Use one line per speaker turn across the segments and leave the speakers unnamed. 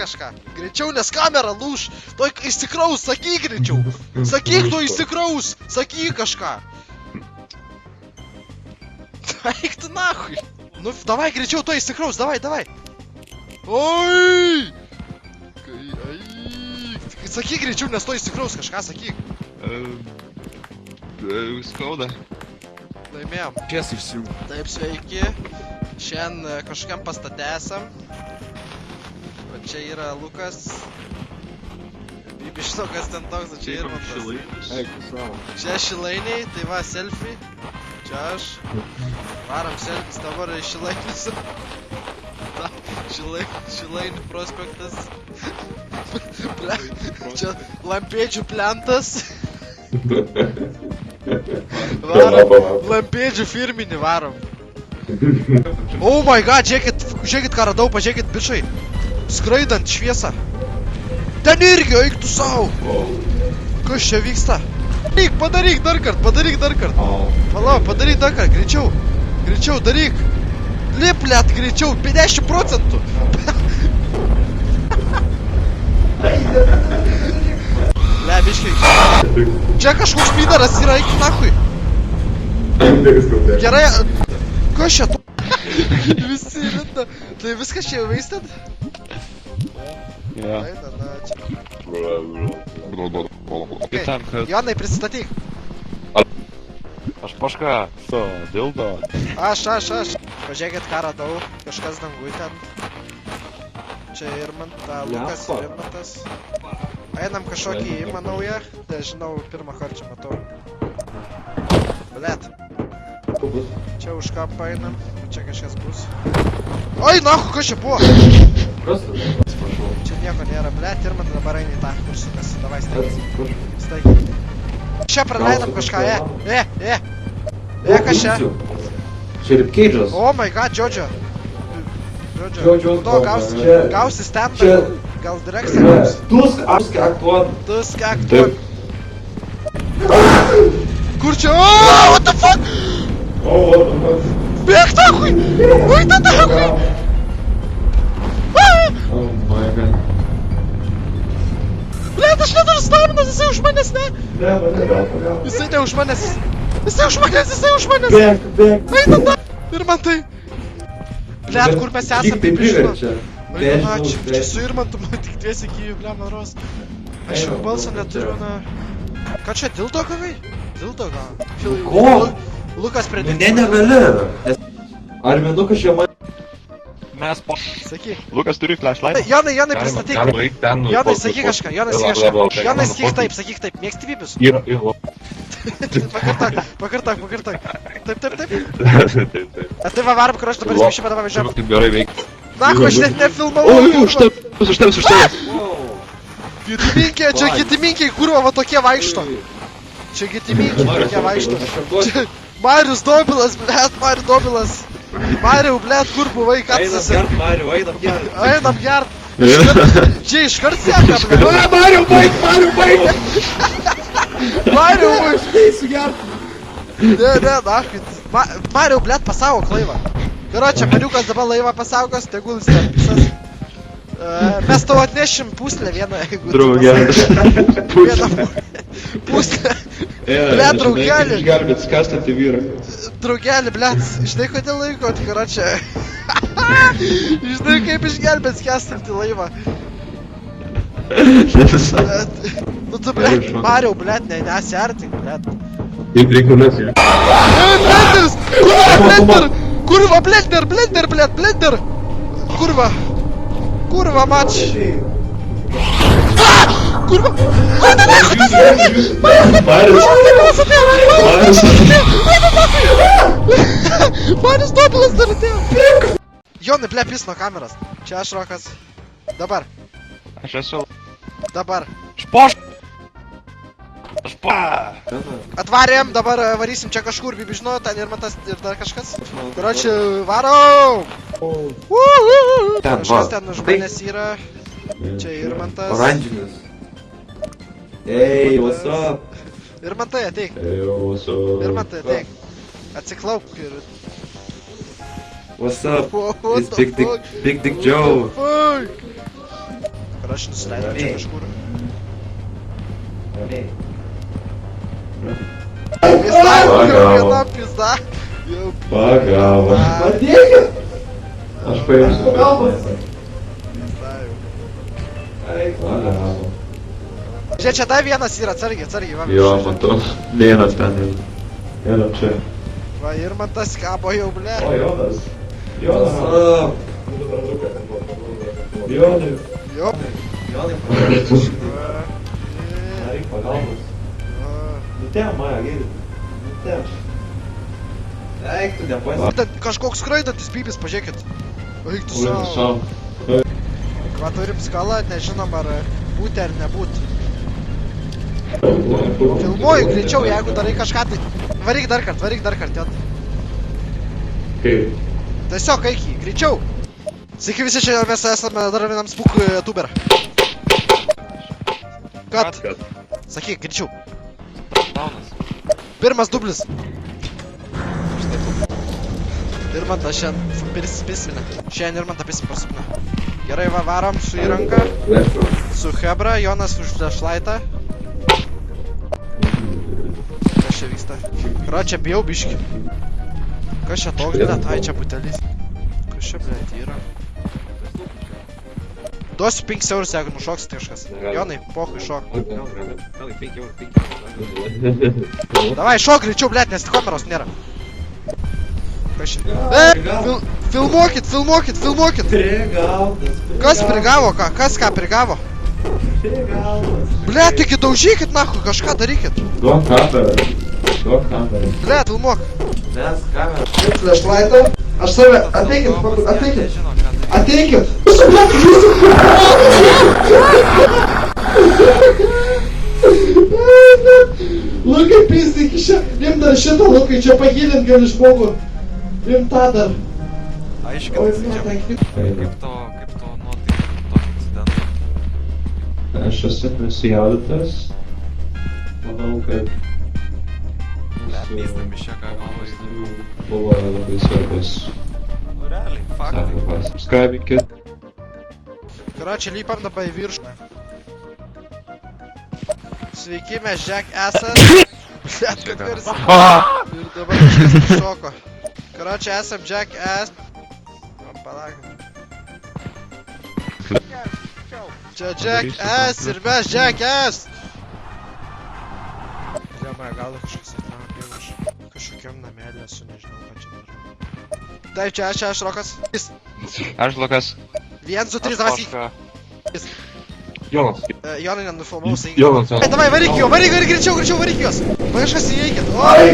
kažką. Greičiau, nes kamera lūš. Tuoj įsikraus, sakyk greičiau. Sakyk, tu įsikraus. Sakyk kažką. Eik tu nahui. Nu, davai greičiau, tuoj įsikraus, davai. Oi! Sakyk greičiau, nes tuoj įsikraus kažką, sakyk.
Skauda.
Laimėjom.
Tiesiai išsiū.
Taip, sveiki. Šiandien kažkam pastate esam. O čia yra Lukas. Žinau, kas ten toks, o čia Irmantas.
Eik, savo.
Čia Šilainiai, tai va, selfie. Čia aš. Varam selfies, dabar Šilainis. Šilainių prospektas. Čia Lampėdžių plentas. Varom, Lampėdžių firminį varom. Oh my god, žiūrėkit ką radau, pažiūrėkit bičai. Skraidant šviesą. Ten irgi, eik tu savo. Kas čia vyksta? Padaryk dar kart. Palauk, padaryk dar kart, greičiau, daryk. Lip, let, greičiau, 50%. Le, biškai. Čia kažkoks pydaras yra, eik nahui. Gerai. Kas čia tu? Visi rinda. Tai viskas čia jau veisted?
Ja.
Jonai, prisistatyk.
Aš Paška. Dildo.
Aš. Pažiūrėkit ką radau. Kažkas dangui ten. Čia Lukas ir Irmantas. Einam kažkokį įimą naują. Nežinau, pirmą kartą čia matau. Blet. Čia už kampą einam. Čia kažkas bus. Oi, nahu, kas čia buvo? Čia nieko nėra, blet. Irmantas dabar eini į tą kursukas. Davai, staigi. Čia praleidam kažką, kas čia?
Čia Ripkeidžas.
Oh my god, Džodžio. To gausi standą, gal direkciją gausi.
Tusk aktuot.
Kur čia? Oh, what the fuck? Bėg tahui! Ui, ta tahui!
Oh my god.
Blet, aš neturiu staminos, jisai už manęs, ne? Jisai ne už manęs. Jisai už manęs.
Bėg.
Ai, tada. Irmantai. Blet, kur mes esam, taip žinot. Na, čia su Irmantu, tik dviesi iki blem naros. Aš jau balsą neturiu, na. Ką čia, dildo gavai? Dildo gal.
Ko?
Lukas prie dildo.
Ne, negali. Ar Menukas čia man...
Mes po...
Sakyk.
Lukas turi flashlight.
Jonai, pristatyk. Jonai, sakyk kažką. Jonai, sakyk taip. Mėgsti vybius? Pakartak. Taip. Tai va, varom, kur aš dabar įsmišimą, dabar važiuojam.
Kaip gerai veikia.
Naku, aš net nefilmavau.
Už tavęs.
Gitiminkė, čia gitiminkiai, kurva, va tokie vaikšto. Čia gitiminkiai tokie vaikšto. Čia Marius Dobilas, blet, Marius Dobilas. Mariau, blet, kur buvai, ką tu esi? Einam gert. Čia iškart seka, blet.
Mariau, baig!
Mariau, eisiu gert. Ne, nakit. Mariau, blet, pasaugok laivą. Karočią, Mariukas dabar laivą pasaugos, tegul jis ten pisas. Mes tau atnešim puslę vieną, jeigu tu pasaugos. Vieną puslę. Blet, draugelį.
Išgelbėt skastantį vyrą.
Draugelį, blet, žinai kodėl laikot, karočią. Žinai kaip išgelbėt skęstantį laivą. Nu tu, blet, Mariau, blet, nesiartink, blet.
Reikia nesiartink.
Blenderis! Kurva, blender! Kurva, mač! Kurva! Marius Dobilas dar atėjo! Jonai, ble, pis nuo kameras. Čia aš Rokas. Dabar.
Aš esu...
Dabar. Atvarėm, dabar varysim čia kažkur, bibi žinau, ten Irmantas ir dar kažkas. Karočią, varau! Kažkas ten už manęs yra. Čia Irmantas.
Oranžinis. Hey, what's up?
Irmantai, ateik.
Hey, what's up?
Irmantai, ateik. Atsiklauk ir...
What's up?
What
It's
the fuck?
Big Dick Joe.
What the fuck? Aš nusileidau čia kažkur. Pizda, jau viena pizda.
Pagavo.
Padėkit!
Aš paimsiu.
Pagalbos!
Pizda jau.
Pagavo.
Žiūrėk, čia dar vienas yra, atsargiai, va.
Jo, matau. Vienas ten yra. Vienas čia.
Va, ir man tas kabo jau, ble.
O, Jonas. Jonas. Jonai.
Jo.
Jonai, Reik pagalbos. Nutem, Maja, gėri. Nutem. Eik, tu nepasi.
Ten kažkoks skraidantis bybis, pažiūrėkit. Eik tu savo. Va, turim skalą, nežinom ar būti ar nebūti. Filmuoju greičiau, jeigu darai kažką, tai varyk dar kart, jo.
Kaip?
Tiesiog eik jį, greičiau. Sveiki visi, čia mes esame dar vienam spuk youtuber. Kat. Sakyk, greičiau.
Daunas.
Pirmas dublis. Irmantą šiandien pisminę. Šiandien Irmantą pisminę pasupinę. Gerai, va, varom su įranga. Su Hebra, Jonas už flashlightą. Kas čia vyksta? Kro, čia bijau biškį. Kas čia toks, blėt? Ai, čia butelis. Kas čia, blėt, yra? Duosiu 5 eurus, jeigu nušoksit kažkas. Jonai, pohui, šok. Davai, šok greičiau, blėt, nes kameros nėra. Kas čia? Filmuokit!
Prigautas.
Kas prigavo ką? Kas ką prigavo?
Prigautas.
Blėt, tik daužykit, nahui, kažką darykit.
Duok kamerą.
Blėt, filmuok.
Mes kamerą.
Flashlightą. Aš save, ateikit. Ateikit. Lukai, pizdik, im dar šitą, Lukai, čia pagilint gali žmogų. Im tą dar. Oi,
Aiškinasi čia.
blėt,
Kaip to nuotaika po tokio incidento.
Aš esu nesijaudytas. Manau, kad
Pizda mišė, ką galvoji.
buvo labai svarbus
Nu realiai, faktai.
sakymas. Skabinkit.
Karo, čia lypam dabar į viršų. Sveiki, mes Jack esam. Blėt, kad virsi. Ir dabar kažkas šoko. Karo, čia esam Jack S. Palauk. Čia Jack S ir mes Jack S. Žemai, gal kažkas atlaukė už kažkokiam namelį, esu nežinau, ką čia darau. Taip, čia aš Rokas.
Aš Lukas.
1, 2, 3, davai syk.
Jonas.
Jonai nenufilmavau, sakyk.
Jonas.
Davai, varyk jo, varyk, greičiau, varyk juos. Va kažkas įeikit. Oi!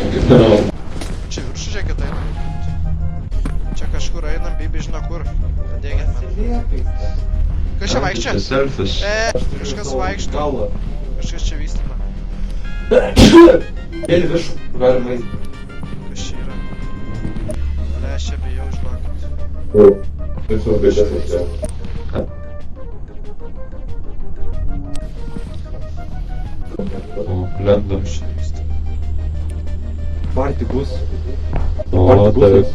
Čia viršų žiūrėkit einam. Čia kažkur einam, bibi žino kur. Padėkit man. Kas čia vaikščia?
Selfis.
Kažkas vaikšto.
Galva.
Kažkas čia vystina.
Vėl viršų. Galima eiti.
Kas čia yra? Ne, aš čia bijau žinokit.
O, blenda.
Kas čia vystina?
Party bus.
O, taip.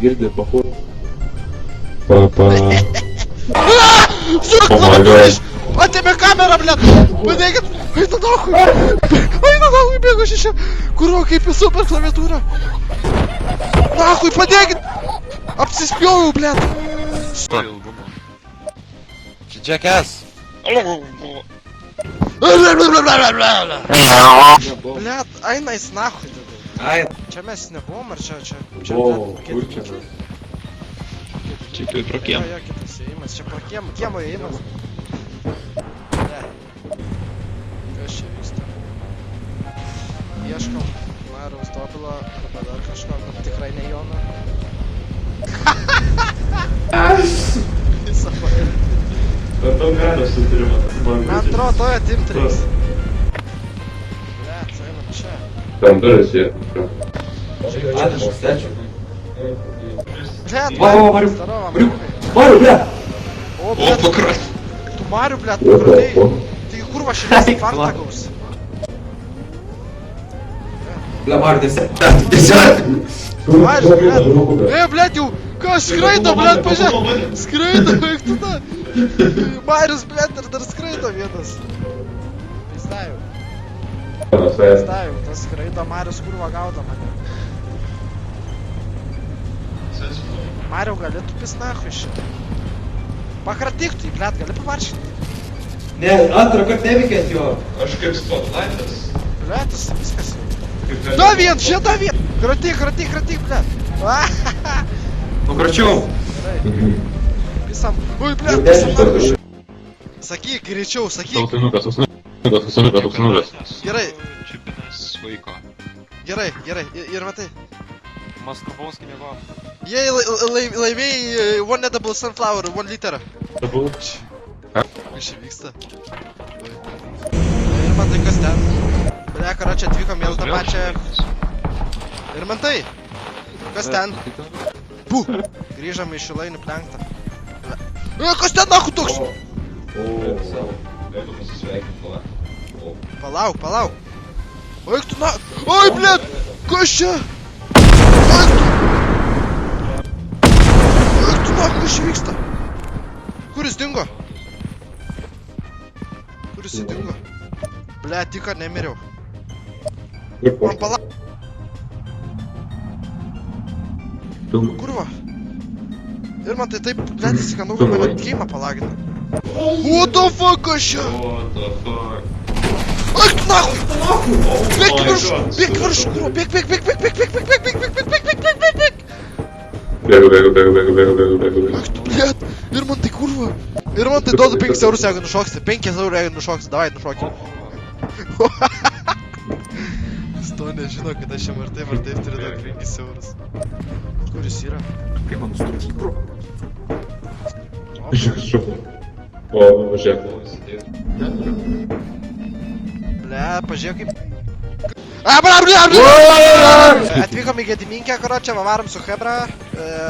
Girdi, pahur.
Papa.
Сука,
Oh my
блядь! Atėmė kamerą, blėt! Padėkit! Eina nahui! Eina nahui, bėgu šešia! Kuro, kaip į super klaviatūrą! Nahui, padėkit! Apsispjojau, blėt!
Ilgumo. Čia Jackass.
Blėt, eina jis nahui dabar.
Ai.
Čia mes nebuvom, ar čia?
O,
blėt,
kur čia?
Čia kaip pro kiemą.
Jo, kitas įėjimas, čia pro kiemo įėjimas. Ne. Kas čia vyksta? Ieškam Mariaus Topilo, arba dar kažko, bet tikrai ne Jono. Visą pakalbį.
Bet daug galios suturima.
Man atrodo, toje Team 3. Blėt, einam čia.
Tam duris jie.
Ačiū, stečiu.
Blėt,
Mariu,
Zdarova,
Mariu.
Mariukai.
Mariu, ble!
O, blėt, tu Mariu, blėt, pakratei. Taigi kur va šiandien fantą gaus?
Ble, Mariu, tiesiog.
Mariu, blėt. Blėt, jau O, skraido, blėt, pažiūrėk. Skraido, eik tu da. Marius, blėt, ir dar skraido vienas. Pistaju. Pistaju, tas skraido, Marius kurva gaudo mane. Mariau, gali tu pis nahui šitą. Pakratyk tu, blėt, gali pavaršinti.
Ne, antrą kartą neveikia ant jo.
Aš kaip spotlightas.
Blėt, tas viskas jau. Da vien, šitą vien. Kratyk, blėt.
Nu, kračiau.
Pisam. Ui, blėt, pisam nahui šitą. Sakyk, greičiau, sakyk.
Ausinukas.
Gerai.
Čipinas vaiko.
Gerai, ir matai.
Maskarbauskį mėgo.
Jie laimėjai one edible sunflower, 1 liter. Kas čia vyksta? Ir man tai kas ten? Blia, karočią atvykom jau tą pačią. Ir man tai. Kas ten? Puh! Grįžom į Šilainių plenktą. Kas ten nahu toks? Palauk. Eik tu na... Oi, blėt! Kas čia? Eik tu na, kas čia vyksta? Kur jis dingo? Blėt, tik kad nemiriau. Man palauk. Kurva. Ir man tai taip, blėt, įsikanau, kad mane geimą palagina. What the fuck, kas čia? Eik tu nahui! Bėk virš, kurva, bėk!
Bėgu.
Eik tu, blėt, ir man tai kurva. Ir man tai duoda 5 eurus, jeigu nušoksi. 5 eurų, jeigu nušoksi, davai nušoki. Sto nežino, kad aš jam ar taip turiu dar 5 eurus. Kur jis yra?
Kaip man nustrūkti, bro?
O, važiuok.
Ble, pažiūrėk kaip... Atvykom į Gediminkę, karočią, varom su Hebra.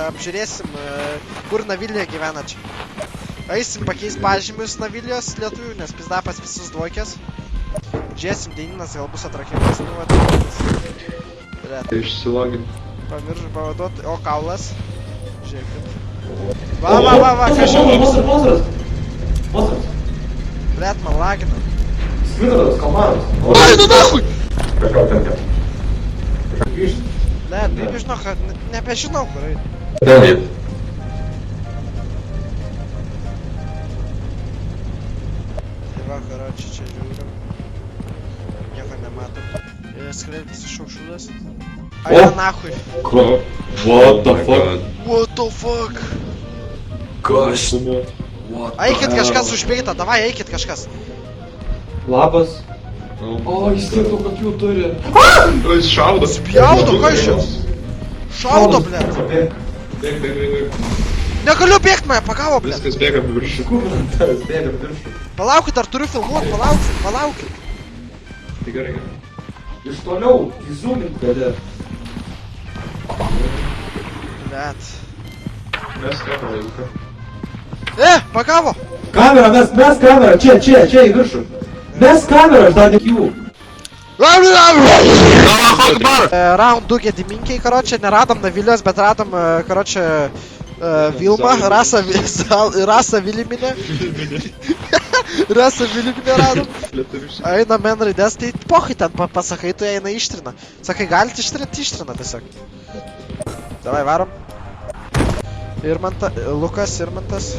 Apžiūrėsim, kur Navilija gyvena čia. Eisim pakeist pažymius Navilijos lietuvių, nes pizdapas visus duokės. Žiūrėsim, Deininas gal bus atrakimas, nu va.
Tai išsilogin.
Pamiršau pavaduoti, o kaulas. Žiūrėkit. Va, kas čia?
Monstras.
Blet, man lagina.
Smitaras, kalmaras.
Ai, nu nahui!
Kažką ten ten.
Grįžt.
Blet, taip žinok, nebežinau kur eit.
Ten jį.
Tai va, karoči, čia žiūrim. Nieko nematom. Skraidas iš aukšulės. Ai, na nahui.
What the fuck?
Kas?
Eikit kažkas užbeita, davai, eikit kažkas.
Labas. O, jis tiek daug akių turi.
Jis šaudo.
Spjaudo, ką iš čia? Šaudo, blet.
Bėg.
Negaliu bėgt mane, pagavo, blet.
Viskas bėga viršų.
Kurantas bėga viršų.
Palaukit, dar turiu filmuot, palaukit.
Tai gerai.
Iš toliau, įzoomint gali.
Blet.
Mes kamerą jau.
Pagavo.
Kamera, mes kamerą, čia į viršų. Mes kamerą, aš dar ne jų.
Round 2 Gediminkiai, karočią, neradom Navilijos, bet radom, karočią, Vilmą, Rasą Viliminę. Rasą Viliminę radom. Eina men raidės, tai pohai ten pasakai, tu eina ištrina. Sakai, galit ištrinti, ištrina tiesiog. Davai, varom. Lukas, Irmantas.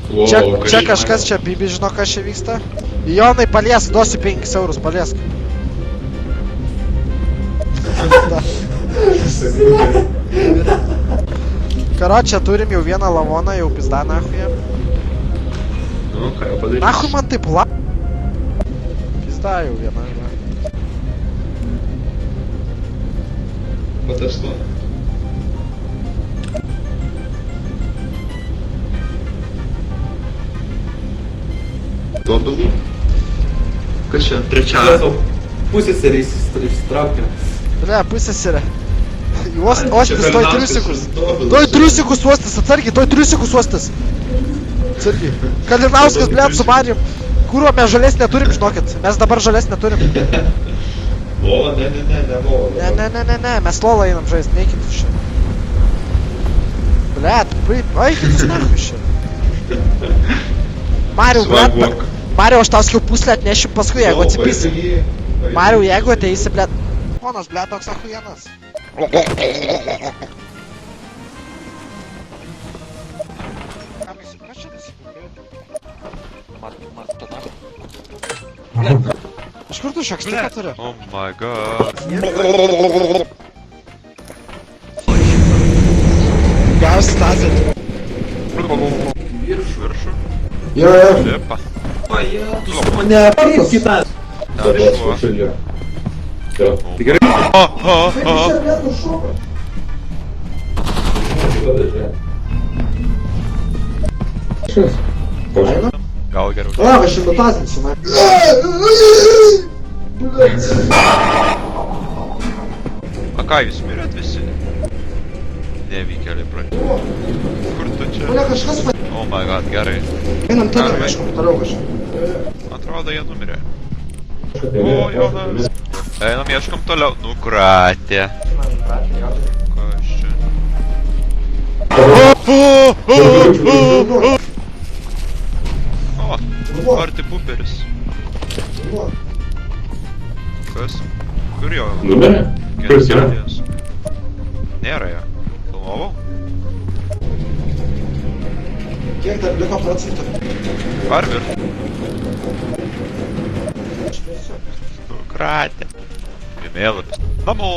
Čia kažkas, čia Bibi žino, kas čia vyksta. Jonai, paliesk, duosiu 5 eurus, paliesk. Karočią, turim jau vieną lavoną, jau pizda nahuja.
Nu, ką jau padaryti?
Nahui man taip la... Pizda jau viena.
Patestuot. Duodu. Kas čia? Trečia.
Pusseserį išsitraukė.
Blia, pusseserė. Uostis, toj triusikus. Toj triusikus uostis, atsargiai, toj triusikus uostis. Atsargiai. Kalinauskas, blia, su Marijum. Kurva, mes žalės neturim, žinokit. Mes dabar žalės neturim.
Lola, ne, Lola.
Ne, mes Lola einam žaist, neikit iš čia. Блядь, ой, ты нахуй ще. Марио, блядь, Марио, aš tau sakiau puslę atnešiu paskui, jeigu atsipysi. Mario, jeigu ateisi, blėt. Ponas, blėt, toks achujenas. Iš kur tu šakstiką turi?
Oh my god.
Gausi stazį.
Viršų.
Jo.
Lipa.
Ne, paras kitą.
Gal geriau.
O, aš jau nutazinsiu, man.
A ką, jūs mirėt visi? Nevykėliai pradėjo. Kur tu čia?
Mane kažkas pa...
Oh my god, gerai.
Einam toliau, ieškom toliau kažką.
Atrodo, jie numirė. O, Jonas. Einam, ieškom toliau. Nukratė. Kas čia? O, arti puperis. Kas? Kur jo?
Numirė? Kuris yra?
Gencijos. Nėra jo. Filmavau?
Kiek dar liko procentų?
Ar vir? Nukratė. Žemėlapis. Namo.